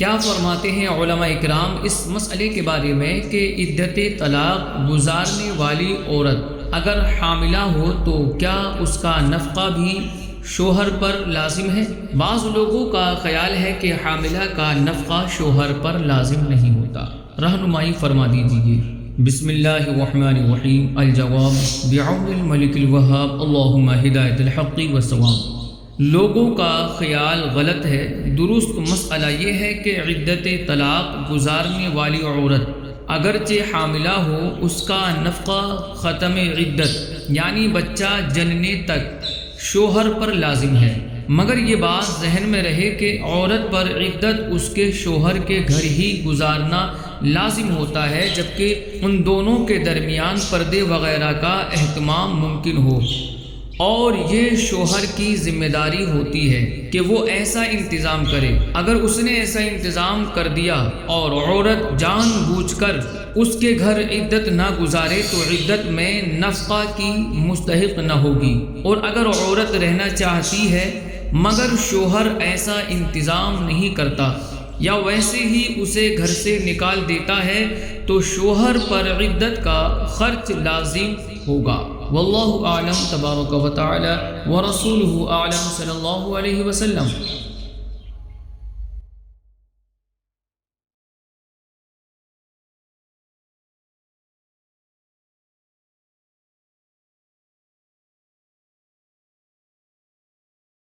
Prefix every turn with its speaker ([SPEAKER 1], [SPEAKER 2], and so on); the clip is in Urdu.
[SPEAKER 1] کیا فرماتے ہیں علماء اکرام اس مسئلے کے بارے میں کہ عدت طلاق گزارنے والی عورت اگر حاملہ ہو تو کیا اس کا نفقہ بھی شوہر پر لازم ہے؟ بعض لوگوں کا خیال ہے کہ حاملہ کا نفقہ شوہر پر لازم نہیں ہوتا، رہنمائی فرما دیجیے۔ بسم اللہ الرحمن الرحیم۔ الجواب بعون الملک الوہاب، اللہم ہدایت الحق والصواب۔ لوگوں کا خیال غلط ہے۔ درست مسئلہ یہ ہے کہ عدت طلاق گزارنے والی عورت اگرچہ حاملہ ہو، اس کا نفقہ ختم عدت یعنی بچہ جننے تک شوہر پر لازم ہے، مگر یہ بات ذہن میں رہے کہ عورت پر عدت اس کے شوہر کے گھر ہی گزارنا لازم ہوتا ہے، جبکہ ان دونوں کے درمیان پردے وغیرہ کا اہتمام ممکن ہو، اور یہ شوہر کی ذمہ داری ہوتی ہے کہ وہ ایسا انتظام کرے۔ اگر اس نے ایسا انتظام کر دیا اور عورت جان بوجھ کر اس کے گھر عدت نہ گزارے تو عدت میں نفقہ کی مستحق نہ ہوگی، اور اگر عورت رہنا چاہتی ہے مگر شوہر ایسا انتظام نہیں کرتا یا ویسے ہی اسے گھر سے نکال دیتا ہے تو شوہر پر عدت کا خرچ لازم ہوگا۔ واللہ اعلم تبارک و تعالی ورسولہ اعلم صلی اللہ علیہ وسلم۔